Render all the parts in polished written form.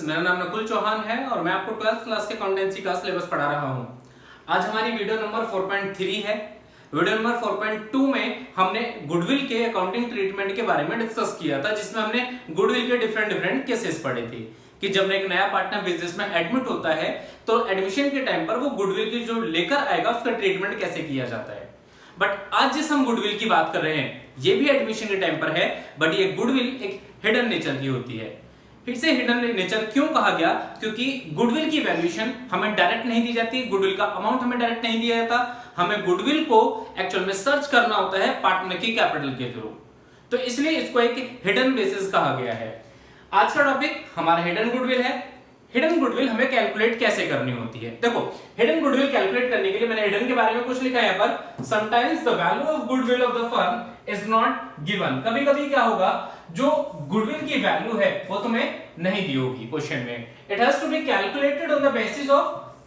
मेरा नाम नकुल चौहान है और मैं आपको 12th क्लास के अकाउंटेंसी का सिलेबस पढ़ा रहा हूं। आज हमारी वीडियो नंबर 4.3 है। वीडियो नंबर 4.2 में हमने गुडविल के अकाउंटिंग ट्रीटमेंट के बारे में डिस्कस किया था, जिसमें हमने गुडविल के डिफरेंट केसेस पढ़े थे कि जब एक नया पार्टनर बिजनेस में एडमिट होता है तो एडमिशन के टाइम पर वो गुडविल की जो लेकर आएगा उसका ट्रीटमेंट कैसे किया जाता है। बट आज जिस हम गुडविल की बात कर रहे हैं ये भी एडमिशन के टाइम पर है, बट ये गुडविल एक हिडन नेचर की होती है। फिर से हिडन नेचर क्यों कहा गया? क्योंकि गुडविल की वैल्यूएशन हमें डायरेक्ट नहीं दी जाती, गुडविल का अमाउंट हमें डायरेक्ट नहीं दिया जाता, हमें गुडविल को एक्चुअल में सर्च करना होता है पार्टनर की कैपिटल के थ्रू। तो इसलिए इसको एक हिडन बेसिस कहा गया है। आज का टॉपिक हमारा हिडन गुडविल है। हिडन गुडविल हमें कैलकुलेट कैसे करनी होती है? देखो, हिडन गुडविल कैलकुलेट करने के लिए मैंने हिडन के बारे में कुछ लिखा है यहाँ पर। Sometimes the value of goodwill of the firm is not given. कभी कभी क्या होगा, जो गुडविल की वैल्यू है वो तुम्हें नहीं दी होगी क्वेश्चन में। It has to be calculated on the basis of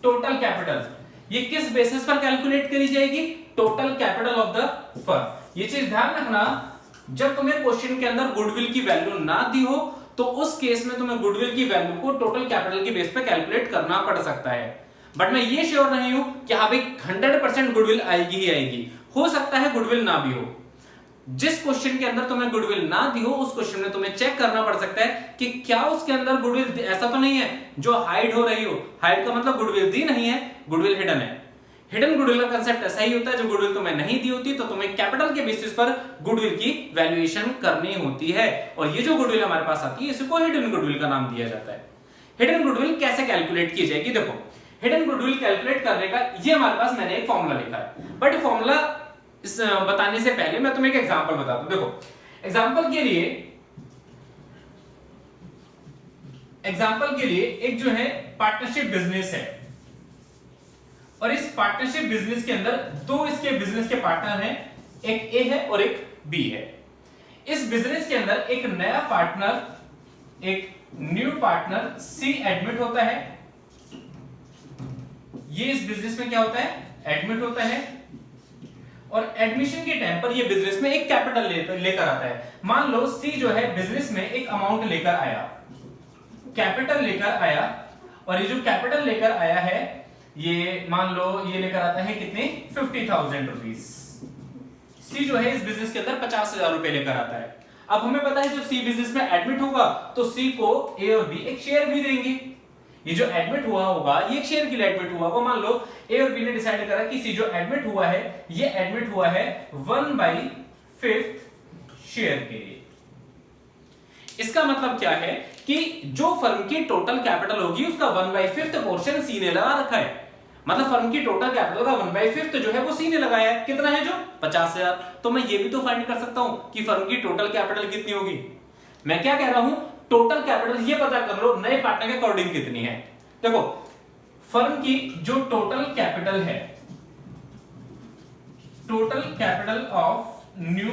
total capital. ये किस बेसिस पर कैलकुलेट करी जाएगी? Total capital of the firm. ये चीज ध्यान रखना, जब तुम्हें क्वेश्चन के अंदर गुडविल की वैल्यू ना दी हो तो उस केस में तुम्हें गुडविल की वैल्यू को टोटल कैपिटल के बेस पे कैलकुलेट करना पड़ सकता है। बट मैं ये श्योर नहीं हूं कि हाँ भाई 100% गुडविल आएगी ही आएगी। हो सकता है गुडविल ना भी हो। जिस क्वेश्चन के अंदर तुम्हें गुडविल ना दी हो उस क्वेश्चन में तुम्हें चेक करना पड़ सकता है कि क्या उसके अंदर गुडविल ऐसा तो नहीं है जो हाइड हो रही हो। हाइड का मतलब गुडविल दी नहीं है, गुडविल हिडन है। हिडन गुडविल का कांसेप्ट ऐसा ही होता है, जो गुडविल तुम्हें नहीं दी होती तो तुम्हें कैपिटल के बेसिस पर गुडविल की वैल्यूएशन करनी होती है। और ये जो गुडविल हमारे पास आती है इसको हिडन गुडविल का नाम दिया जाता है। हिडन गुडविल कैसे कैलकुलेट की जाएगी? देखो, हिडन गुडविल कैलकुलेट करने का ये हमारे पास मैंने एक फॉर्मूला लिखा है। बट फॉर्मूला बताने से पहले मैं तुम्हें एक एग्जांपल बताता हूं। देखो, एग्जांपल के लिए एक जो है पार्टनरशिप बिजनेस है और इस पार्टनरशिप बिजनेस के अंदर दो इसके बिजनेस के पार्टनर हैं, एक ए है और एक बी है। इस बिजनेस के अंदर एक नया पार्टनर, एक न्यू पार्टनर सी एडमिट होता है। ये इस बिजनेस में क्या होता है? एडमिट होता है। और एडमिशन के टाइम पर ये बिजनेस में एक कैपिटल लेकर आता है। मान लो सी जो है बिजनेस में एक अमाउंट लेकर आया, कैपिटल लेकर आया, और ये जो कैपिटल लेकर आया है ये मान लो ये लेकर आता है कितने? 50,000 रुपीज। सी जो है इस बिजनेस के अंदर 50,000 रुपए लेकर आता है। अब हमें पता है जब सी बिजनेस में एडमिट होगा तो सी को ए और बी एक शेयर भी देंगे। ये जो एडमिट हुआ होगा ये एक शेयर के लिए एडमिट हुआ होगा। मान लो ए और बी ने डिसाइड करा कि सी जो एडमिट हुआ है ये एडमिट हुआ है 1/5 शेयर के लिए। इसका मतलब क्या है कि जो फर्म की टोटल कैपिटल होगी उसका 1/5 पोर्शन सी ने लगा रखा है। मतलब फर्म की टोटल कैपिटल का 1/5 जो है वो सी ने लगाया है। कितना है? जो 50,000। तो मैं ये भी तो फाइंड कर सकता हूं कि फर्म की टोटल कैपिटल कितनी होगी। मैं क्या कह रहा हूं, टोटल कैपिटल ये पता कर लो नए पार्टनर के अकॉर्डिंग कितनी है। देखो, फर्म की जो टोटल कैपिटल है, total capital of new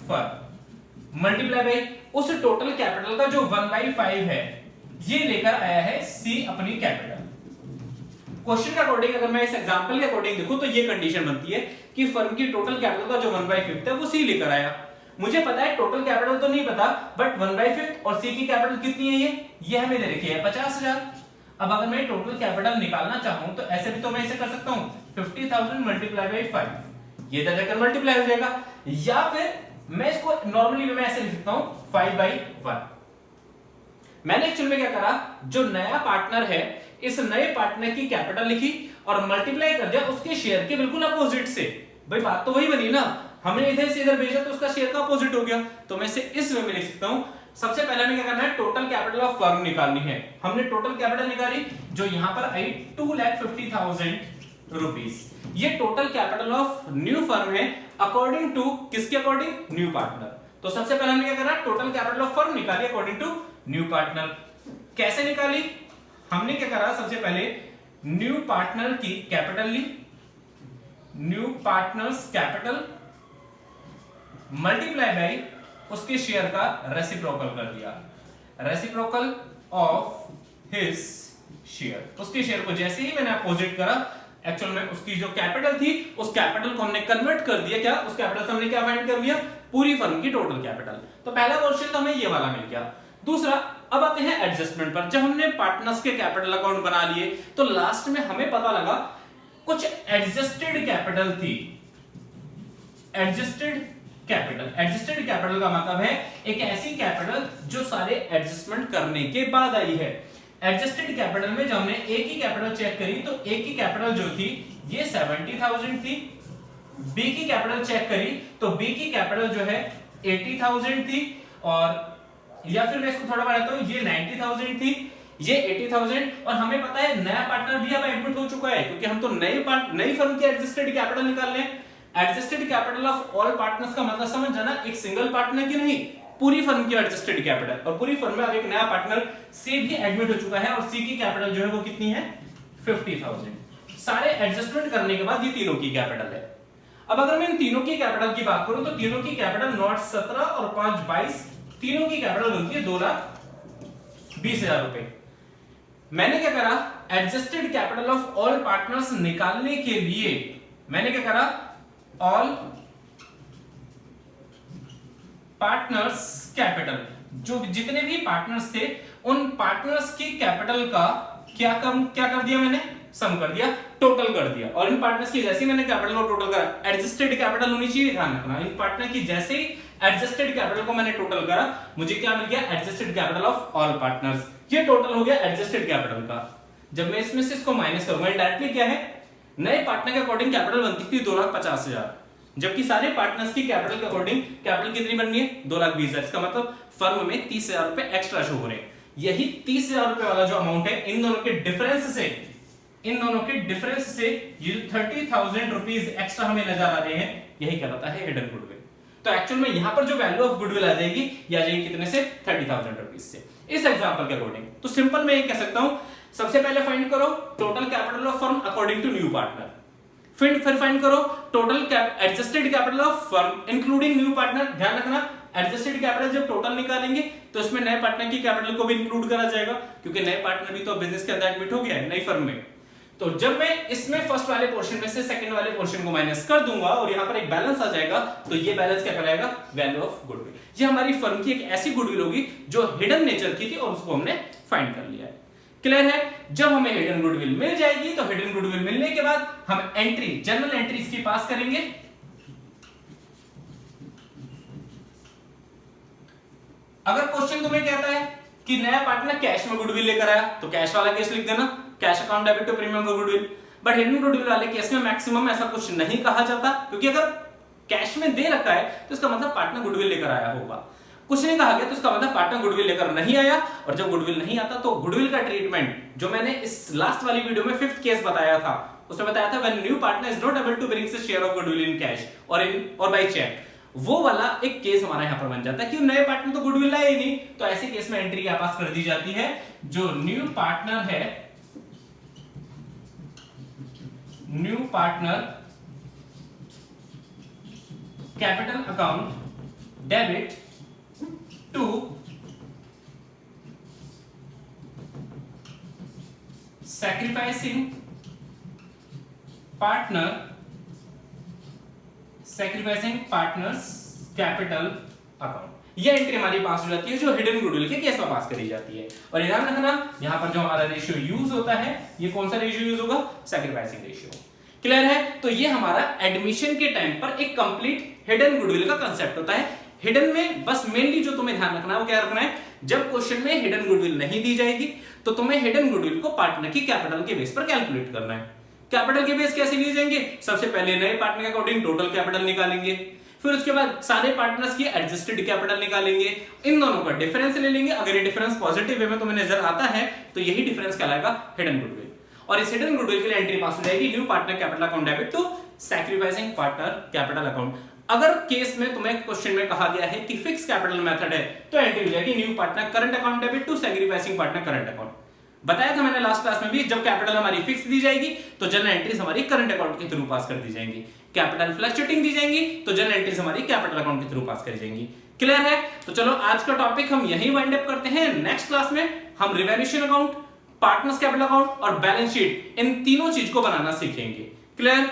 firm multiply by उस टोटल कैपिटल का जो 1/5 है ये लेकर आया है सी अपनी कैपिटल। क्वेश्चन के अकॉर्डिंग अगर मैं इस एग्जांपल के अकॉर्डिंग देखूं तो ये कंडीशन बनती है कि फर्म की टोटल कैपिटल का जो 1/5 है वो सी लेकर आया। मुझे पता है टोटल कैपिटल तो नहीं पता, बट 1/5 और सी की कैपिटल कितनी है ये हमें दे रखी है 50,000। अब अगर मैं टोटल कैपिटल निकालना चाहूं तो ऐसे भी तो मैं इसे कर सकता हूं 50,000 मल्टीप्लाई बाई 5, ये इधर जाकर मल्टीप्लाई हो जाएगा। या फिर मैं इसको नॉर्मली मैं ऐसे लिख सकता हूं 5/1। मैंने एक्चुअल में क्या करा, जो नया पार्टनर है इस नए पार्टनर की कैपिटल लिखी और मल्टीप्लाई कर दिया उसके शेयर के बिल्कुल अपोजिट से। भाई बात तो वही बनी ना, हमने इधर से इधर भेजा तो उसका शेयर का अपोजिट हो गया। तो मैं इसे इस वे में लिख सकता हूं। सबसे पहले हमें क्या करना है, टोटल कैपिटल ऑफ फर्म निकालनी है। हमने टोटल कैपिटल निकाली जो यहां पर आई 2,50,000 रुपीज। ये total capital of new firm है अकॉर्डिंग टू किसके अकॉर्डिंग? New partner. तो सबसे पहले हमने क्या करा, टोटल कैपिटल ऑफ फर्म निकाली अकॉर्डिंग टू न्यू पार्टनर। कैसे निकाली? हमने क्या करा, सबसे पहले न्यू पार्टनर की कैपिटल ली, new partners capital multiply by उसके शेयर का रेसिप्रोकल कर दिया, रेसिप्रोकल ऑफ हिज शेयर। उसके शेयर को जैसे ही मैंने अपोजिट करा एक्चुअल में उसकी जो कैपिटल थी उस कैपिटल को हमने कन्वर्ट कर दिया। क्या? उस कैपिटल से हमने क्या फाइंड कर लिया? पूरी फर्म की टोटल कैपिटल। तो पहला क्वेश्चन तो हमें ये वाला मिल गया। दूसरा, अब आते हैं एडजस्टमेंट पर। जब हमने पार्टनर्स के कैपिटल अकाउंट बना लिए तो लास्ट में हमें पता लगा कुछ एडजस्टेड कैपिटल थी। एडजस्टेड कैपिटल का मतलब है एक ऐसी कैपिटल जो सारे एडजस्टमेंट करने के बाद आई है। एडजस्टेड कैपिटल में जब हमने ए की कैपिटल चेक करी तो ए की कैपिटल जो थी ये 70,000 थी। बी की कैपिटल चेक करी तो बी की कैपिटल जो है 80,000 थी, और या फिर मैं इसको थोड़ा बढ़ाता हूं, ये 90,000 थी, ये 80,000, और हमें पता है नया पार्टनर भी अब एडमिट हो चुका है क्योंकि हम तो नई फर्म की एडजस्टेड कैपिटल निकाल रहे हैं। Adjusted capital of all partners का मतलब समझ जाना, एक सिंगल पार्टनर की नहीं, पूरी फर्म की एडजस्टेड कैपिटल। और पूरी फर्म में अब एक नया पार्टनर सी भी एडमिट हो चुका है और सी की कैपिटल जो है वो कितनी है 50,000। सारे एडजस्टमेंट करने के बाद ये तीनों की कैपिटल है। अब अगर मैं इन तीनों की कैपिटल की बात करूं तो तीनों की कैपिटल नॉट 17 और 5 22, तीनों की कैपिटल बनती है 2,20,000 रुपए। मैंने क्या करा, adjusted capital of all partners निकालने के लिए मैंने क्या करा, ऑल पार्टनर्स कैपिटल, जो जितने भी पार्टनर्स थे उन पार्टनर्स की कैपिटल का क्या कर दिया, मैंने सम कर दिया, टोटल कर दिया। और इन पार्टनर्स की जैसे ही मैंने कैपिटल को टोटल करा, एडजस्टेड कैपिटल होनी चाहिए, ध्यान रखना, इन पार्टनर की जैसे ही एडजस्टेड कैपिटल को मैंने टोटल करा, मुझे क्या मिल गया, adjusted capital of all partners. ये टोटल हो गया एडजस्टेड कैपिटल का। जब मैं इसमें से इसको माइनस करूंगा, डायरेक्टली क्या है, नए पार्टनर के अकॉर्डिंग कैपिटल बनती थी 2,50,000, जबकि सारे पार्टनर्स की कैपिटल के अकॉर्डिंग कैपिटल कितनी बननी है 2,20,000। इसका मतलब फर्म में 30,000 रुपए एक्स्ट्रा शो हो रहे हैं। यही 30,000 रुपए वाला जो अमाउंट है, इन दोनों के डिफरेंस से ये 30,000 रुपीज एक्स्ट्रा हमें नजर आ रहे हैं, यही कहलाता है हिडन गुडविल। तो एक्चुअल में यहां पर जो वैल्यू ऑफ गुडविल आ जाएगी, ये आ जाएगी कितने से, 30,000 रुपीज से, इस एग्जांपल के अकॉर्डिंग। तो सिंपल मैं ये कह सकता हूं, सबसे पहले फाइंड करो total capital of firm according to new partner, फिर फाइंड करो total adjusted capital of firm including new partner. ध्यान रखना, एडजस्टेड कैपिटल जब टोटल निकालेंगे तो इसमें नए पार्टनर की कैपिटल को भी इंक्लूड करा जाएगा, क्योंकि नए पार्टनर भी तो बिजनेस के अंदर एडमिट हो गया है नई फर्म में। तो जब मैं इसमें फर्स्ट वाले पोर्शन में से सेकंड वाले पोर्शन को माइनस कर दूंगा और यहां पर एक बैलेंस आ जाएगा, तो ये बैलेंस क्या कहलाएगा, वैल्यू ऑफ गुडविल। ये हमारी फर्म की एक ऐसी गुडविल होगी जो हिडन नेचर की थी और उसको हमने फाइंड कर लिया है। क्लियर है? जब हमें हिडन गुडविल मिल जाएगी तो हिडन गुडविल मिलने के बाद हम एंट्री, जनरल एंट्री इसकी पास करेंगे। अगर क्वेश्चन तुम्हें कहता है कि नया पार्टनर कैश में गुडविल लेकर आया, तो कैश वाला केस लिख देना, cash account debit to premium for goodwill. But hidden goodwill वाले केस में मैक्सिमम ऐसा कुछ नहीं कहा जाता, क्योंकि अगर कैश में दे रखा है तो इसका मतलब पार्टनर गुडविल लेकर आया होगा। कुछ नहीं कहा गया तो इसका मतलब पार्टनर गुडविल लेकर नहीं आया, और जब गुडविल नहीं आता तो गुडविल का ट्रीटमेंट जो मैंने इस लास्ट वाली वीडियो में 5th केस बताया था, उसमें बताया था when new partner is not able to bring his share of goodwill in cash और बाय चेक, वो वाला एक केस हमारा यहां पर बन जाता है कि नए पार्टनर तो गुडविल लाए ही नहीं। तो ऐसे केस में एंट्री क्या पास कर दी जाती है, जो न्यू पार्टनर है, new partner capital account debit to sacrificing partners capital account. ये एंट्री हमारी पास हो जाती है जो हिडन गुडविल के केस में पास करी जाती है। और ध्यान रखना, यहां पर जो हमारा रेशियो यूज होता है, ये कौन सा रेशियो यूज होगा, सैक्रिफाइसिंग रेशियो। क्लियर है? तो ये हमारा एडमिशन के टाइम पर एक कंप्लीट हिडन गुडविल का कंसेप्ट होता है। हिडन में बस मेनली जो तुम्हें ध्यान रखना है वो क्या रखना है, जब क्वेश्चन में हिडन गुडविल नहीं दी जाएगी तो तुम्हें हिडन गुडविल को पार्टनर की कैपिटल के बेस पर कैलकुलेट करना है। कैपिटल के बेस कैसे लिए जाएंगे, सबसे पहले नए पार्टनर के अकॉर्डिंग टोटल कैपिटल निकालेंगे, फिर उसके बाद सारे पार्टनर्स की एडजस्टेड कैपिटल निकालेंगे, इन दोनों का डिफरेंस ले लेंगे। अगर ये डिफरेंस पॉजिटिव वे में तुम्हें नजर आता है तो यही डिफरेंस कहलाएगा हिडन गुडविल। और इस हिडन गुडविल के लिए एंट्री पास हो जाएगी new partner capital account debit to sacrificing partner capital account. अगर केस में तुम्हें क्वेश्चन में कहा गया है कि फिक्स कैपिटल मेथड है तो एंट्री हो जाएगी new partner current account debit to sacrificing partner current account. बताया था मैंने लास्ट क्लास में भी, जब कैपिटल हमारी फिक्स दी जाएगी तो जनरल एंट्रीज हमारी करंट अकाउंट के थ्रू पास कर दी जाएंगी, कैपिटल फ्लक्चुएटिंग दी जाएंगी तो जनरल एंट्रीज हमारी कैपिटल अकाउंट के थ्रू पास कर जाएंगी। क्लियर है? तो चलो आज का टॉपिक हम यहीं वाइंड अप करते हैं। नेक्स्ट क्लास में हम revaluation account, partners capital account और बैलेंस शीट, इन तीनों चीज को बनाना सीखेंगे। क्लियर?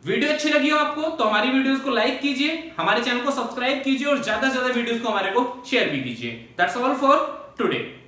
वीडियो अच्छी लगी हो आपको तो हमारी वीडियोस को लाइक कीजिए, हमारे चैनल को सब्सक्राइब कीजिए और ज्यादा से ज्यादा वीडियोस को हमारे को शेयर भी कीजिए। That's all for today.